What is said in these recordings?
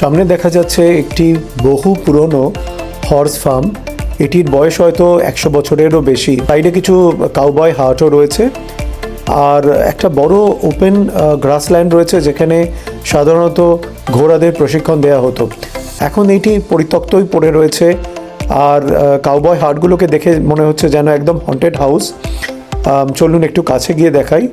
সামনে দেখা যাচ্ছে একটি বহু পুরনো হর্স ফার্ম। এটির বয়স হয়তো 100 বছরেরও বেশি। সাইডে কিছু কাউবয় হাটও রয়েছে আর একটা বড় ওপেন গ্রাসল্যান্ড রয়েছে যেখানে সাধারণত ঘোড়াদের প্রশিক্ষণ দেওয়া হতো। এখন এটি পরিত্যক্তই পড়ে রয়েছে আর কাউবয় হাটগুলোকে দেখে মনে হচ্ছে যেন একদম হন্টেড হাউস। চলুন একটু কাছে গিয়ে দেখাই।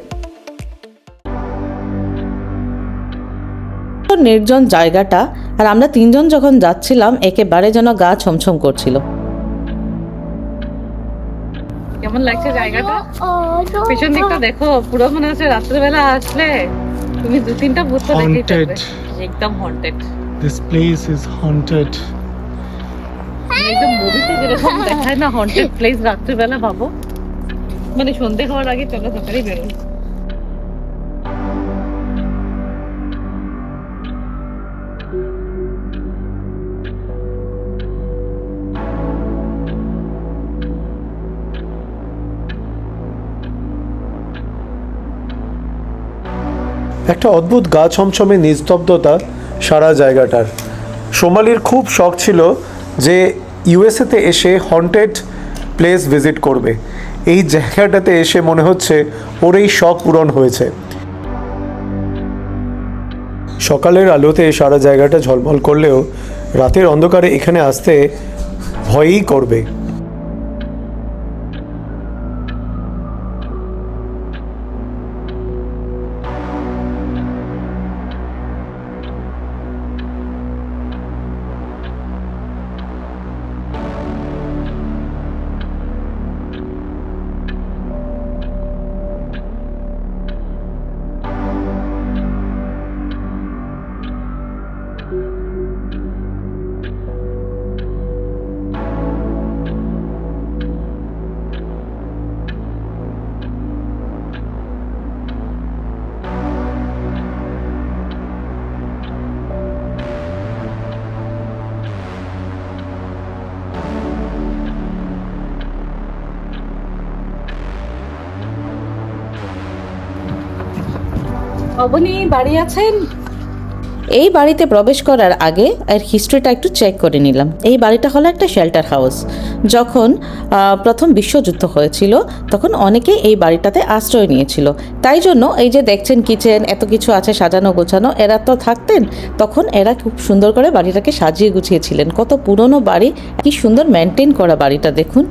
নির্জন জায়গাটা, আর আমরা তিনজন যখন যাচ্ছিলাম একেবারে যেন গা ছমছম করছিল। কেমন লাগছে জায়গাটা? পিছন দিকটা দেখো, পুরো মনে হচ্ছে রাত্রিবেলা আসলে তুমি 2-3টা ভূত দেখতে পাবে। একদম haunted. This place is haunted. একদম মুভিতে যেরকম দেখায় না হন্টেড প্লেস রাত্রিবেলা, ভাবো মানে সন্ধে হওয়ার আগে চলো সকালেই বেরোই। একটা অদ্ভুত গা ছমছমে নিস্তব্ধতা সারা জায়গাটার। সোমালির খুব শখ ছিল যে ইউএসএতে এসে হন্টেড প্লেস ভিজিট করবে। এই জায়গাটাতে এসে মনে হচ্ছে ওর এই শখ পূরণ হয়েছে। সকালের আলোতে সারা জায়গাটা ঝলমল করলেও রাতের অন্ধকারে এখানে আসতে ভয়ই করবে। অবনী বাড়ি আছেন? এই বাড়িতে প্রবেশ করার আগে এর হিস্ট্রিটা একটু চেক করে নিলাম। এই বাড়িটা হলো একটা শেল্টার হাউস। যখন প্রথম বিশ্বযুদ্ধ হয়েছিল তখন অনেকে এই বাড়িটাতে আশ্রয় নিয়েছিল। তাই জন্য এই যে দেখছেন কিচেন এত কিছু আছে সাজানো গোছানো, এরা তো থাকতেন তখন এরা খুব সুন্দর করে বাড়িটাকে সাজিয়ে গুছিয়েছিলেন। কত পুরনো বাড়ি, কি সুন্দর মেনটেন করা বাড়িটা দেখুন।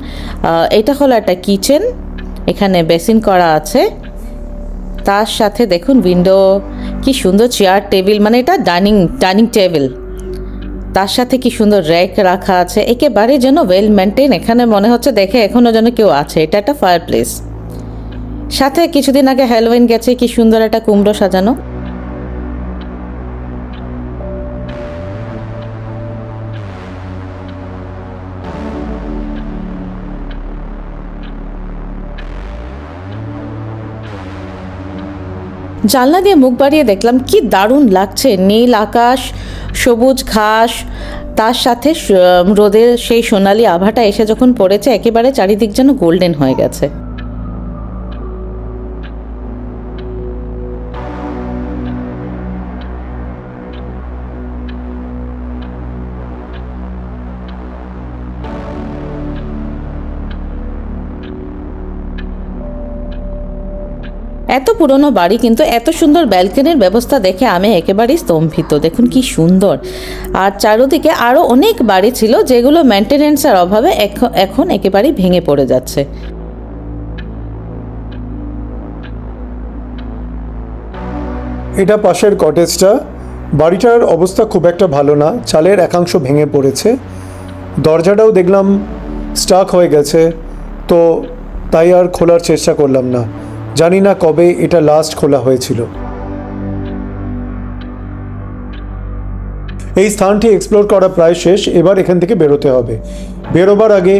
এটা হলো একটা কিচেন, এখানে বেসিন করা আছে, তার সাথে দেখুন উইন্ডো, কি সুন্দর চেয়ার টেবিল, মানে এটা ডাইনিং টেবিল। তার সাথে কি সুন্দর র্যাক রাখা আছে, একেবারে যেন ওয়েল মেনটেন। এখানে মনে হচ্ছে দেখে এখনও যেন কেউ আছে। এটা একটা ফায়ার প্লেস। সাথে কিছুদিন আগে হ্যালোউইন গেছে, কি সুন্দর একটা কুমড়ো সাজানো। জানলা দিয়ে মুখ বাড়িয়ে দেখলাম কি দারুণ লাগছে, নীল আকাশ, সবুজ ঘাস, তার সাথে রোদের সেই সোনালি আভাটা এসে যখন পড়েছে একেবারে চারিদিক যেন গোল্ডেন হয়ে গেছে। এত পুরনো বাড়ি কিন্তু এত সুন্দর ব্যালকনির ব্যবস্থা দেখে আমি একেবারেই স্তম্ভিত। দেখুন কি সুন্দর। আর চারদিকে আরও অনেক বাড়ি ছিল যেগুলো মেনটেনেন্সের অভাবে এখন একেবারেই ভেঙে পড়ে যাচ্ছে। এটা পাশের কটেজটা। বাড়িটার অবস্থা খুব একটা ভালো না, চালের একাংশ ভেঙে পড়েছে, দরজাটাও দেখলাম স্টাক হয়ে গেছে, তো তাই আর খোলার চেষ্টা করলাম না। জানি না কবে এটা লাস্ট খোলা হয়েছিল। এই স্থানটি এক্সপ্লোর করা প্রায় শেষ, এবার এখান থেকে বেরোতে হবে। বেরোবার আগে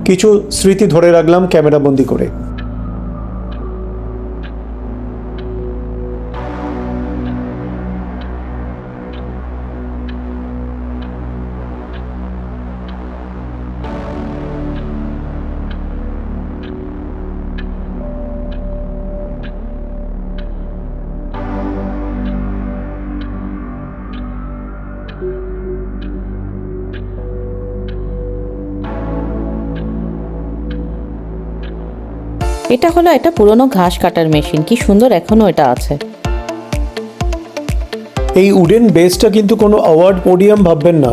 কিছু স্মৃতি ধরে রাখলাম ক্যামেরাবন্দি করে। এটা হলো একটা পুরনো ঘাস কাটার মেশিন, কি সুন্দর এখনো এটা আছে। এই উডেন বেসটা কিন্তু কোনো অ্যাওয়ার্ড পোডিয়াম ভাববেন না,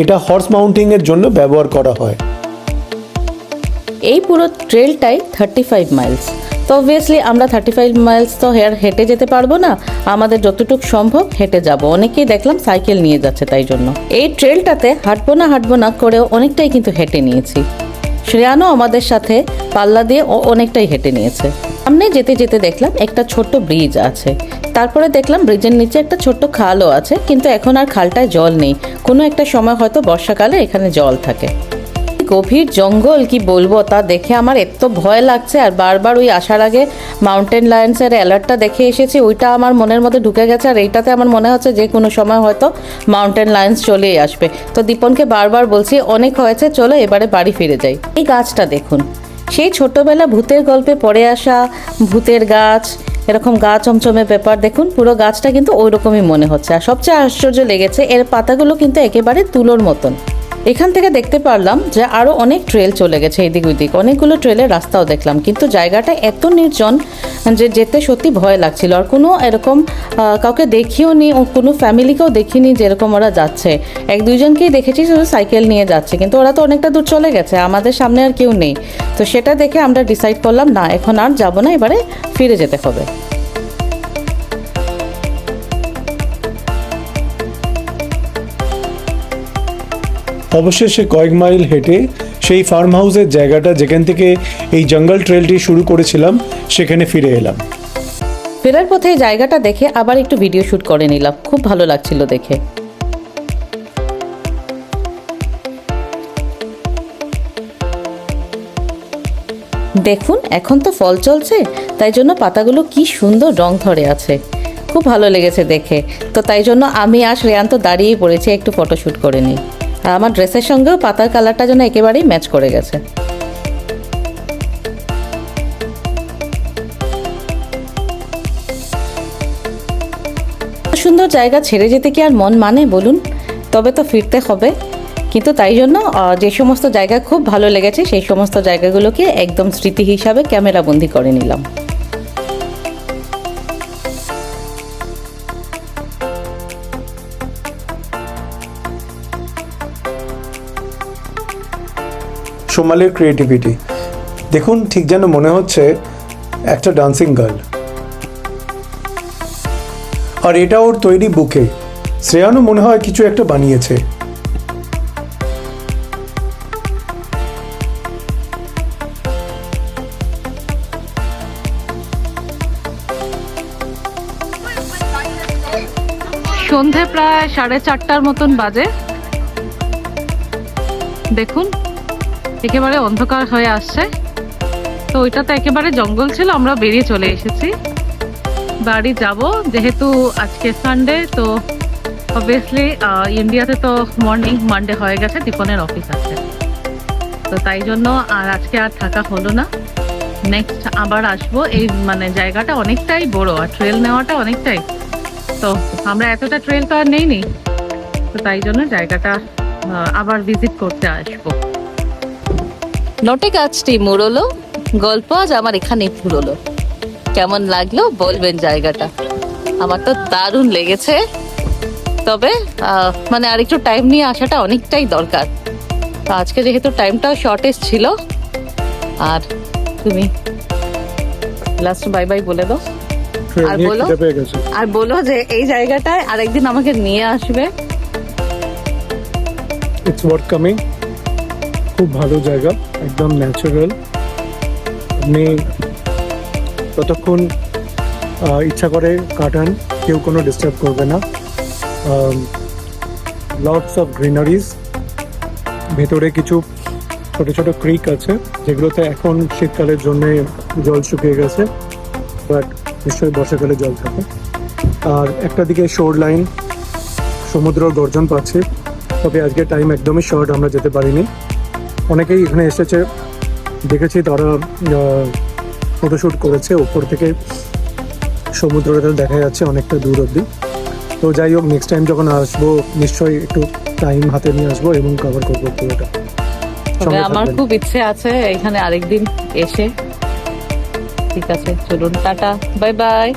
এটা হর্স মাউন্টিংয়ের জন্য ব্যবহার করা হয়। এই পুরো ট্রেলটাই 35 মাইলস। তো অবভিয়াসলি আমরা 35 মাইলস তো হেঁটে যেতে পারবো না, আমাদের যতটুকু সম্ভব হেঁটে যাব। অনেকেই দেখলাম সাইকেল নিয়ে যাচ্ছে, তাই জন্য এই ট্রেলটাতে হাঁটবো না করেও অনেকটাই কিন্তু হেঁটে নিয়েছি। শ্রেয়ানও আমাদের সাথে পাল্লা দিয়ে অনেকটাই হেঁটে নিয়েছে। সামনে যেতে যেতে দেখলাম একটা ছোট্ট ব্রিজ আছে, তারপরে দেখলাম ব্রিজের নিচে একটা ছোট্ট খালও আছে, কিন্তু এখন আর খালটায় জল নেই। কোনো একটা সময় হয়তো বর্ষাকালে এখানে জল থাকে। গভীর জঙ্গল, কি বলবো, তা দেখে আমার এত ভয় লাগছে। আর বারবার ওই আসার আগে মাউন্টেন লায়ন্সের অ্যালার্টটা দেখে এসেছি, ওইটা আমার মনের মধ্যে ঢুকে গেছে। আর এইটাতে আমার মনে হচ্ছে যে কোনো সময় হয়তো মাউন্টেন লায়ন্স চলেই আসবে। তো দীপনকে বারবার বলছি অনেক হয়েছে, চলো এবারে বাড়ি ফিরে যাই। এই গাছটা দেখুন, সেই ছোটবেলা ভূতের গল্পে পড়ে আসা ভূতের গাছ, এরকম গা চমচমে ব্যাপার। দেখুন পুরো গাছটা কিন্তু ওই রকমই মনে হচ্ছে। আর সবচেয়ে আশ্চর্য লেগেছে এর পাতাগুলো কিন্তু একেবারে তুলোর মতন। এখান থেকে দেখতে পারলাম যে আরও অনেক ট্রেল চলে গেছে এদিক ওইদিক, অনেকগুলো ট্রেলের রাস্তাও দেখলাম, কিন্তু জায়গাটা এত নির্জন যে যেতে সত্যি ভয় লাগছিল। আর কোনো এরকম কাউকে দেখিও নি, কোনো ফ্যামিলিকেও দেখিনি যেরকম ওরা যাচ্ছে। এক দুইজনকেই দেখেছি শুধু সাইকেল নিয়ে যাচ্ছে, কিন্তু ওরা তো অনেকটা দূর চলে গেছে, আমাদের সামনে আর কেউ নেই। তো সেটা দেখে আমরা ডিসাইড করলাম না, এখন আর যাবো না, এবারে ফিরে যেতে হবে। অবশেষে কয়েক মাইল হেঁটে সেই ফার্ম হাউসের জায়গাটা যেখান থেকে এই জঙ্গল ট্রেলটি শুরু করেছিলাম সেখানে ফিরে এলাম। ফেরার পথে এই জায়গাটা দেখে আবার একটু ভিডিও শ্যুট করে নিলাম, খুব ভালো লাগছিল দেখে। দেখুন এখন তো ফল চলছে, তাই জন্য পাতাগুলো কি সুন্দর রং ধরে আছে, খুব ভালো লেগেছে দেখে। তো তাই জন্য আমি আর শ্রেয়ান তো দাঁড়িয়েই পড়েছি একটু ফটোশ্যুট করে নিই। আর আমার ড্রেসের সঙ্গেও পাতার কালারটা যেন একেবারেই ম্যাচ করে গেছে। সুন্দর জায়গা ছেড়ে যেতে কি আর মন মানে বলুন, তবে তো ফিরতে হবে। কিন্তু তাই জন্য যে সমস্ত জায়গা খুব ভালো লেগেছে সেই সমস্ত জায়গাগুলোকে একদম স্মৃতি হিসাবে ক্যামেরাবন্দি করে নিলাম। সোমালির ক্রিয়েটিভিটি দেখুন, ঠিক যেন মনে হচ্ছে একটা ডান্সিং গার্ল। আর এটা ওর তৈরি বুকে, শ্রেয়ানও মনে হয় কিছু একটা বানিয়েছে। সন্ধে প্রায় 4:30 মতন বাজে। দেখুন একেবারে অন্ধকার হয়ে আসছে। তো ওইটাতে একেবারে জঙ্গল ছিল, আমরা বেরিয়ে চলে এসেছি, বাড়ি যাব। যেহেতু আজকে সানডে, তো অবভিয়াসলি ইন্ডিয়াতে তো মর্নিং মানডে হয়ে গেছে, দীপনের অফিস আছে, তো তাই জন্য আর আজকে আর থাকা হলো না। নেক্সট আবার আসবো। এই মানে জায়গাটা অনেকটাই বড়, আর ট্রেল নেওয়াটা অনেকটাই, তো আমরা এতটা ট্রেল তো আর নেইনি, তো তাই জন্য জায়গাটা আবার ভিজিট করতে আসবো। নটে গাছটি মুড়লো, গল্প আজ আমার এখানেই ফুরলো। কেমন লাগলো বলবেন জায়গাটা? আমার তো দারুণ লেগেছে, তবে মানে আর একটু টাইম নিয়ে আসাটা অনেকটাই দরকার। তো আজকে যেহেতু টাইমটাও শর্টেজ ছিল, আর তুমি লাস্ট বাই বাই বলে দাও, আর বলো যে এই জায়গাটায় আরেকদিন আমাকে নিয়ে আসবে। ইটস ওয়ার্থ কামিং, খুব ভালো জায়গা, একদম ন্যাচারাল। আপনি ততক্ষণ ইচ্ছা করে কাটান, কেউ কোনো ডিস্টার্ব করবে না। লটস অফ গ্রিনারিজ, ভেতরে কিছু ছোট ছোট ক্রিক আছে যেগুলোতে এখন শীতকালের জন্য জল শুকিয়ে গেছে, বাট নিশ্চয়ই বর্ষাকালে জল থাকে। আর একটা দিকে শোর লাইন, সমুদ্র গর্জন পাচ্ছে, তবে আজকে টাইম একদমই শর্ট, আমরা যেতে পারিনি। অনেকেই এখানে এসেছে, দেখেছি তারা ফটোশ্যুট করেছে, ওপর থেকে সমুদ্রটা দেখা যাচ্ছে অনেকটা দূর অবধি। তো যাই হোক, নেক্সট টাইম যখন আসবো নিশ্চয়ই একটু টাইম হাতে নিয়ে আসবো এবং কভার করবো পুরোটা। আমার খুব ইচ্ছে আছে এখানে আরেকদিন এসে, ঠিক আছে, চলুন টাটা, বাই বাই।